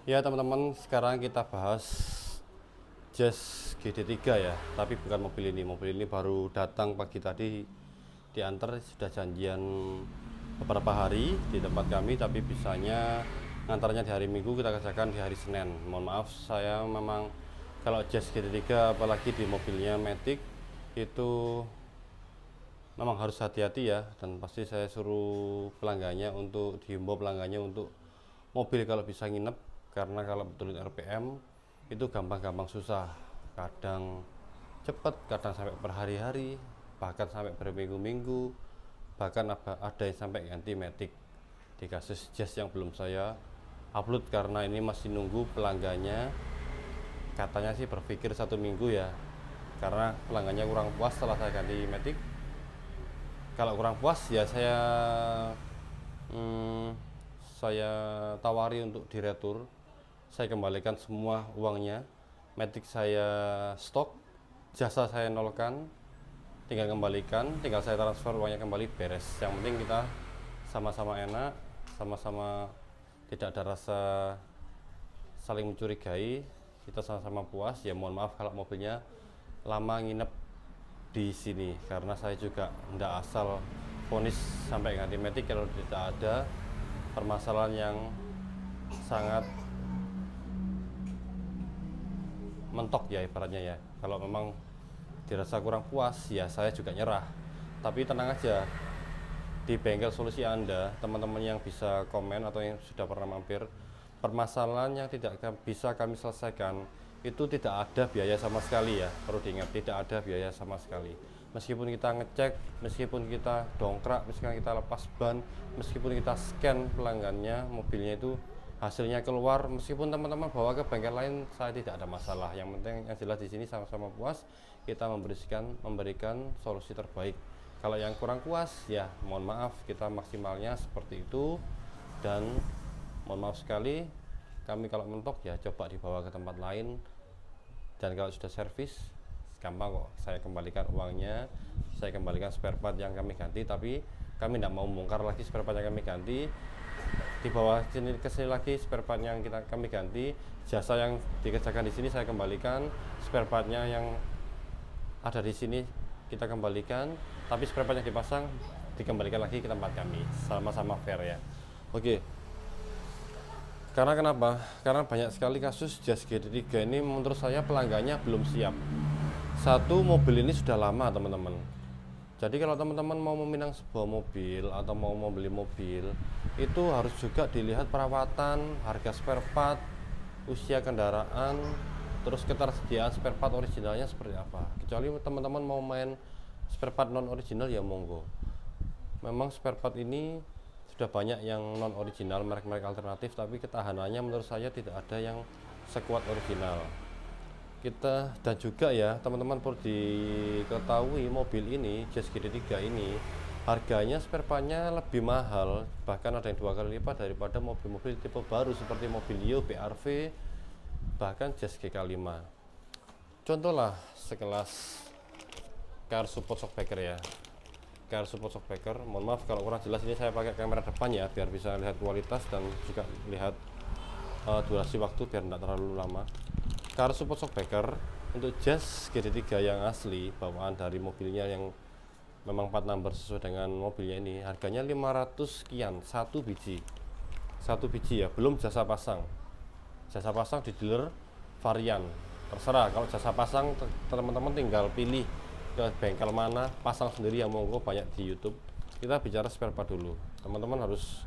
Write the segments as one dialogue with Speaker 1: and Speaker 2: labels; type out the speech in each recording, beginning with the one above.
Speaker 1: Ya teman-teman, sekarang kita bahas Jazz GD3 ya, tapi bukan mobil ini. Mobil ini baru datang pagi tadi, diantar, sudah janjian beberapa hari di tempat kami, tapi bisanya ngantarnya di hari Minggu, kita kerjakan di hari Senin. Mohon maaf, saya memang kalau Jazz GD3 apalagi di mobilnya Matic itu memang harus hati-hati ya, dan pasti saya suruh pelanggannya untuk dihimbau pelanggannya untuk mobil kalau bisa nginep, karena kalau betulin RPM itu gampang-gampang susah, kadang cepet, kadang sampai berhari-hari, bahkan sampai berminggu-minggu, bahkan ada yang sampai ganti Matic. Di kasus Jazz yang belum saya upload karena ini masih nunggu pelanggannya, katanya sih berpikir 1 minggu ya, karena pelanggannya kurang puas setelah saya ganti Matic. Kalau kurang puas ya saya tawari untuk diretur, saya kembalikan semua uangnya, Matic saya stok, jasa saya nolkan, tinggal kembalikan, tinggal saya transfer uangnya kembali, beres. Yang penting kita sama-sama enak, sama-sama tidak ada rasa saling mencurigai, kita sama-sama puas. Ya mohon maaf kalau mobilnya lama nginep di sini, karena saya juga tidak asal vonis sampai ganti Matic kalau tidak ada permasalahan yang sangat mentok ya ibaratnya ya. Kalau memang dirasa kurang puas ya saya juga nyerah, tapi tenang aja, di bengkel solusi Anda, teman-teman yang bisa komen atau yang sudah pernah mampir, permasalahan yang tidak bisa kami selesaikan itu tidak ada biaya sama sekali ya, perlu diingat, tidak ada biaya sama sekali. Meskipun kita ngecek, meskipun kita dongkrak, meskipun kita lepas ban, meskipun kita scan pelanggannya, mobilnya itu hasilnya keluar, meskipun teman-teman bawa ke bengkel lain, saya tidak ada masalah. Yang penting yang jelas di sini sama-sama puas, kita memberikan solusi terbaik. Kalau yang kurang puas ya mohon maaf, kita maksimalnya seperti itu. Dan mohon maaf sekali, kami kalau mentok ya coba dibawa ke tempat lain, dan kalau sudah servis gampang kok, saya kembalikan uangnya, saya kembalikan spare part yang kami ganti. Tapi kami tidak mau bongkar lagi spare part yang kami ganti, dibawa ke sini lagi spare part yang kami ganti, jasa yang dikerjakan di sini saya kembalikan, spare partnya yang ada di sini kita kembalikan, tapi spare part yang dipasang dikembalikan lagi ke tempat kami, sama-sama fair ya. Oke. Karena kenapa? Karena banyak sekali kasus Jazz GD3 ini menurut saya pelanggannya belum siap. Satu, mobil ini sudah lama teman-teman. Jadi kalau teman-teman mau meminang sebuah mobil atau mau membeli mobil, itu harus juga dilihat perawatan, harga spare part, usia kendaraan, terus ketersediaan spare part originalnya seperti apa. Kecuali teman-teman mau main spare part non original ya monggo. Memang spare part ini sudah banyak yang non original, merek-merek alternatif, tapi ketahanannya menurut saya tidak ada yang sekuat original. Kita dan juga ya teman-teman perlu diketahui, mobil ini Jazz GD3 ini harganya spare partnya lebih mahal, bahkan ada yang 2 kali lipat daripada mobil-mobil tipe baru seperti Mobilio, BRV, bahkan Jazz GK5. Contoh lah sekelas car support shockbreaker ya, car support shockbreaker. Mohon maaf kalau kurang jelas, ini saya pakai kamera depan ya biar bisa lihat kualitas dan juga lihat durasi waktu biar tidak terlalu lama. Car support shockbreaker untuk Jazz GD3 yang asli, bawaan dari mobilnya yang memang plat number sesuai dengan mobilnya ini, harganya 500 sekian satu biji ya, belum jasa pasang. Jasa pasang di dealer varian terserah. Kalau jasa pasang teman-teman tinggal pilih ke bengkel mana, pasang sendiri yang monggo, banyak di YouTube. Kita bicara spare part dulu. Teman-teman harus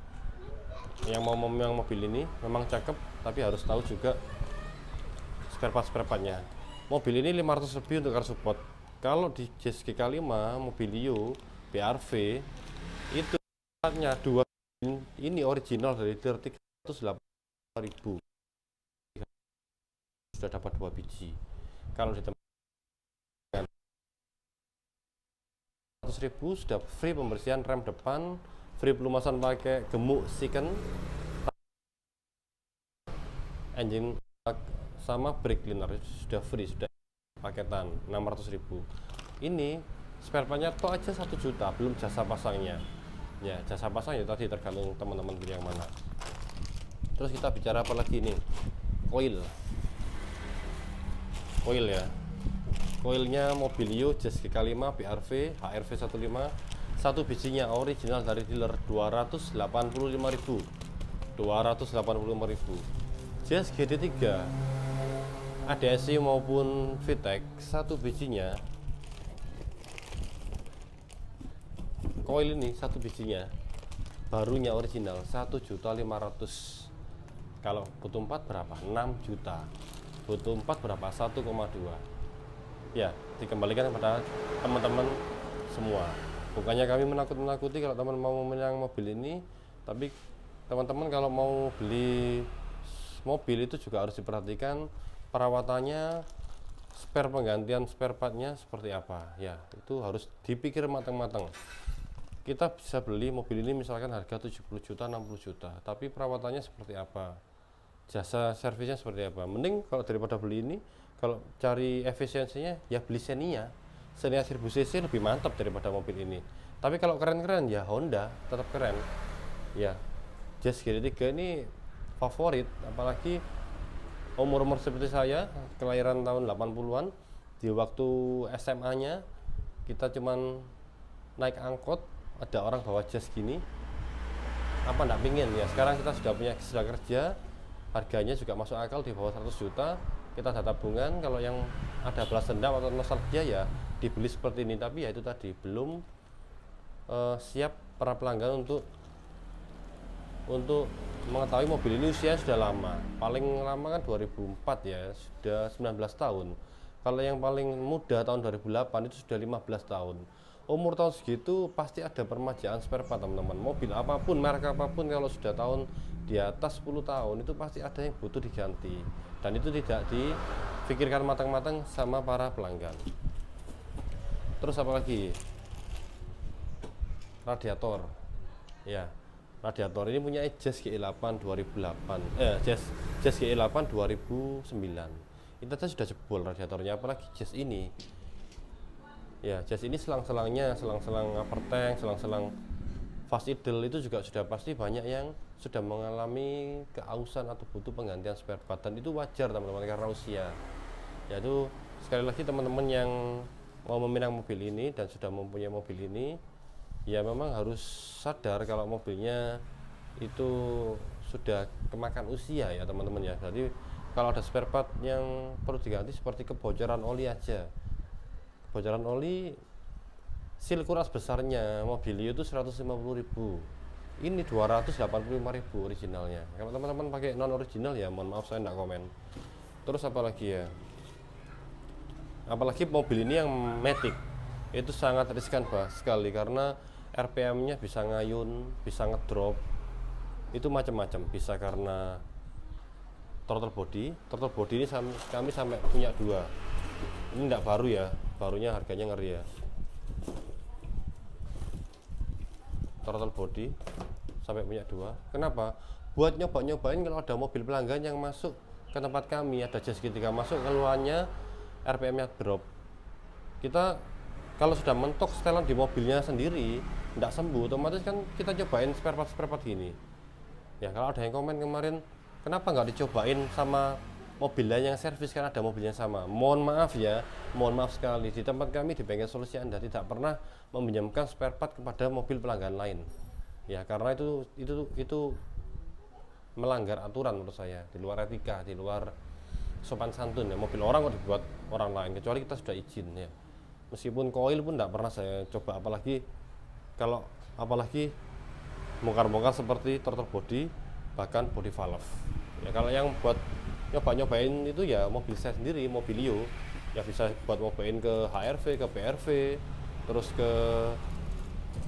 Speaker 1: yang mau memang mobil ini memang cakep, tapi harus tahu juga spare partnya. Mobil ini 500 lebih untuk car support. Kalau di Jazz GK5, Mobilio, BRV itu partnya 2 ini original dari dealer 308.000, sudah dapat 2 biji. Kalau di tempat 100.000 sudah free pembersihan rem depan, free pelumasan pakai gemuk second, engine sama brake cleaner sudah free, sudah paketan 600.000. Ini spare partnya toh aja 1 juta, belum jasa pasangnya ya. Jasa pasang ya tadi tergantung teman-teman pilih yang mana. Terus kita bicara apa lagi nih? Koil ya. Koilnya Mobilio Jazz GK5 BRV HRV 15, satu bijinya original dari dealer 285.000. Jazz GD3 ADAC maupun VTEC satu bijinya, koil ini satu bijinya barunya original 1.500.000. Kalau butuh 4 berapa? 6 juta. Butuh 4 berapa? 1,2. Ya, dikembalikan kepada teman-teman semua. Bukannya kami menakut-nakuti kalau teman mau memenang mobil ini, tapi teman-teman kalau mau beli mobil itu juga harus diperhatikan perawatannya, penggantian spare partnya seperti apa. Ya, itu harus dipikir matang-matang. Kita bisa beli mobil ini misalkan harga 70 juta, 60 juta, tapi perawatannya seperti apa, jasa servisnya seperti apa. Mending kalau daripada beli ini, kalau cari efisiensinya ya beli Xenia 1000 cc lebih mantap daripada mobil ini. Tapi kalau keren-keren ya Honda tetap keren ya. Jazz GD3 ini favorit, apalagi umur seperti saya, kelahiran tahun 80-an. Di waktu SMA nya kita cuman naik angkot, ada orang bawa Jazz gini, apa enggak pingin ya. Sekarang kita sudah kerja, harganya juga masuk akal, di bawah 100 juta. Kita ada tabungan, kalau yang ada balas dendam atau nostalgia ya dibeli seperti ini. Tapi ya itu tadi, belum siap para pelanggan untuk mengetahui mobil ini usia sudah lama. Paling lama kan 2004 ya, sudah 19 tahun. Kalau yang paling muda tahun 2008 itu sudah 15 tahun. Umur tahun segitu pasti ada permajaan spare part teman-teman. Mobil apapun, merek apapun, kalau sudah tahun di atas 10 tahun itu pasti ada yang butuh diganti, dan itu tidak dipikirkan matang-matang sama para pelanggan. Terus apa lagi? Radiator ya, radiator ini punya Jazz GE8 2008, Jazz GE8 2009. Itu saja sudah jebol radiatornya, apalagi Jazz ini ya. Jazz ini selang-selangnya, selang-selang upper tank, selang-selang fast idle itu juga sudah pasti banyak yang sudah mengalami keausan atau butuh penggantian spare part, dan itu wajar teman-teman karena usia. Yaitu sekali lagi teman-teman yang mau meminang mobil ini dan sudah mempunyai mobil ini, ya memang harus sadar kalau mobilnya itu sudah kemakan usia ya teman-teman ya. Jadi kalau ada spare part yang perlu diganti seperti kebocoran oli aja. Kebocoran oli, seal kuras besarnya Mobilio itu 150.000, ini 285.000 originalnya. Kalau teman-teman pakai non original ya mohon maaf saya enggak komen. Terus apalagi ya, apalagi mobil ini yang Matic itu sangat riskan sekali, karena RPM-nya bisa ngayun, bisa ngedrop, itu macam-macam. Bisa karena throttle body ini kami sampai punya 2. Ini enggak baru ya, barunya harganya ngeri ya. Throttle body sampai punya 2. Kenapa? Buat nyobain kalau ada mobil pelanggan yang masuk ke tempat kami, ada Jazz GT3 masuk, keluarnya RPM-nya drop. Kita kalau sudah mentok setelan di mobilnya sendiri tidak sembuh, otomatis kan kita cobain spare part gini ya. Kalau ada yang komen kemarin, kenapa nggak dicobain sama mobil lain yang servis, kan ada mobilnya sama. Mohon maaf ya, mohon maaf sekali, di tempat kami di Bengkel Solusi Anda tidak pernah meminjamkan spare part kepada mobil pelanggan lain ya, karena itu melanggar aturan menurut saya, di luar etika, di luar sopan santun ya. Mobil orang kok dibuat orang lain, kecuali kita sudah izin ya. Meskipun koil pun tidak pernah saya coba, apalagi bongkar-bongkar seperti throttle body, bahkan body valve ya. Kalau yang buat nyobain itu ya mobil saya sendiri, Mobilio ya, bisa buat nyobain ke HRV, ke BRV, terus ke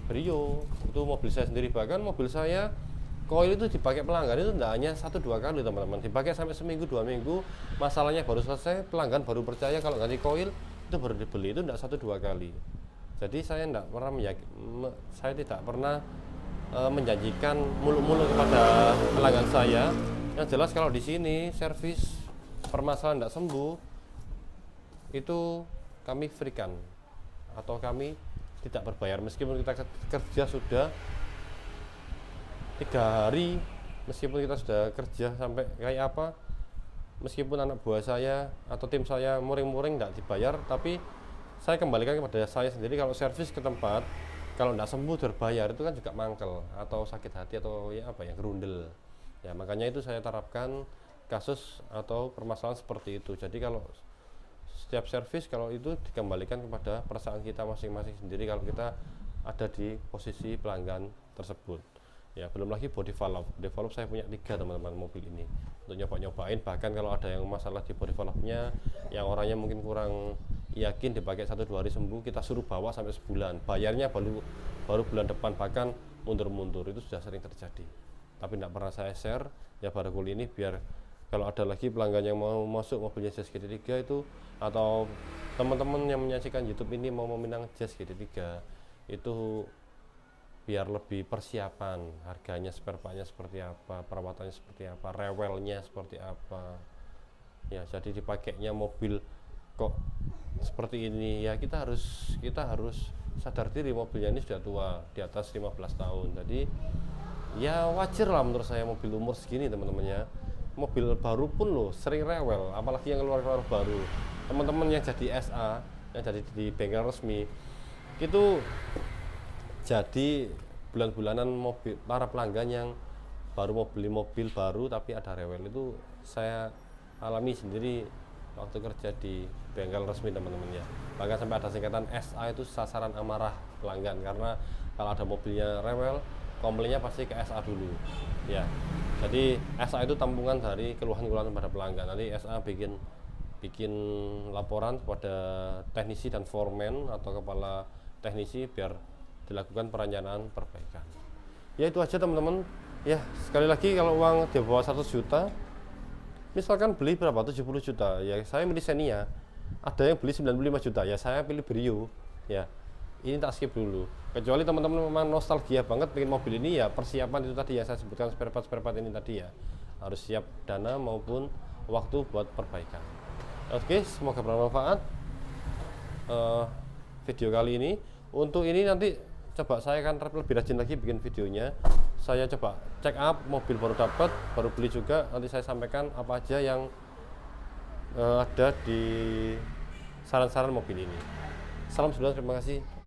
Speaker 1: Brio, itu mobil saya sendiri. Bahkan mobil saya koil itu dipakai pelanggan itu tidak hanya 1-2 kali teman-teman, dipakai sampai seminggu 2 minggu, masalahnya baru selesai, pelanggan baru percaya kalau ganti koil itu baru dibeli, itu tidak 1-2 kali. Jadi saya tidak pernah menjanjikan muluk-muluk kepada pelanggan saya. Yang jelas kalau di sini servis permasalahan tidak sembuh, itu kami freekan atau kami tidak berbayar, meskipun kita kerja sudah 3 hari meskipun kita sudah kerja sampai kayak apa, meskipun anak buah saya atau tim saya muring-muring nggak dibayar, tapi saya kembalikan kepada saya sendiri. Kalau servis ke tempat, kalau nggak sembuh berbayar itu kan juga mangkel atau sakit hati atau ya apa ya, gerundel ya. Makanya itu saya terapkan kasus atau permasalahan seperti itu. Jadi kalau setiap servis, kalau itu dikembalikan kepada perasaan kita masing-masing sendiri kalau kita ada di posisi pelanggan tersebut ya. Belum lagi body valve saya punya 3 teman-teman mobil ini untuk nyoba-nyobain. Bahkan kalau ada yang masalah di body valve nya yang orangnya mungkin kurang yakin dipakai 1-2 hari sembuh, kita suruh bawa sampai sebulan, bayarnya baru bulan depan, bahkan mundur-mundur. Itu sudah sering terjadi, tapi tidak pernah saya share ya pada kali ini, biar kalau ada lagi pelanggan yang mau masuk mobilnya Jazz GT3 itu, atau teman-teman yang menyaksikan YouTube ini mau meminang Jazz GT3 itu, biar lebih persiapan, harganya, spare partnya seperti apa, perawatannya seperti apa, rewelnya seperti apa ya. Jadi dipakainya mobil kok seperti ini ya, kita harus sadar diri mobilnya ini sudah tua, di atas 15 tahun. Jadi ya wajar lah menurut saya mobil umur segini teman-teman ya. Mobil baru pun loh sering rewel, apalagi yang keluar baru. Teman-teman yang jadi SA, yang jadi di bengkel resmi itu, jadi bulan-bulanan mobil para pelanggan yang baru mau beli mobil baru tapi ada rewel, itu saya alami sendiri waktu kerja di bengkel resmi teman-teman ya. Bahkan sampai ada singkatan SA, itu sasaran amarah pelanggan, karena kalau ada mobilnya rewel, komplainnya pasti ke SA dulu ya. Jadi SA itu tampungan dari keluhan-keluhan pada pelanggan. Nanti SA bikin laporan kepada teknisi dan foreman atau kepala teknisi biar dilakukan perencanaan perbaikan. Ya itu aja teman-teman ya. Sekali lagi, kalau uang di bawah 100 juta, misalkan beli berapa, 70 juta ya, saya milih Xenia. Ada yang beli 95 juta ya, saya pilih Brio ya. Ini tak skip dulu. Kecuali teman-teman memang nostalgia banget pengen mobil ini ya, persiapan itu tadi ya, saya sebutkan spare part ini tadi ya, harus siap dana maupun waktu buat perbaikan. Oke, semoga bermanfaat video kali ini. Untuk ini nanti coba saya akan lebih rajin lagi bikin videonya. Saya coba check up mobil baru dapat, baru beli juga, nanti saya sampaikan apa aja yang ada di saran-saran mobil ini. Salam sejahtera, terima kasih.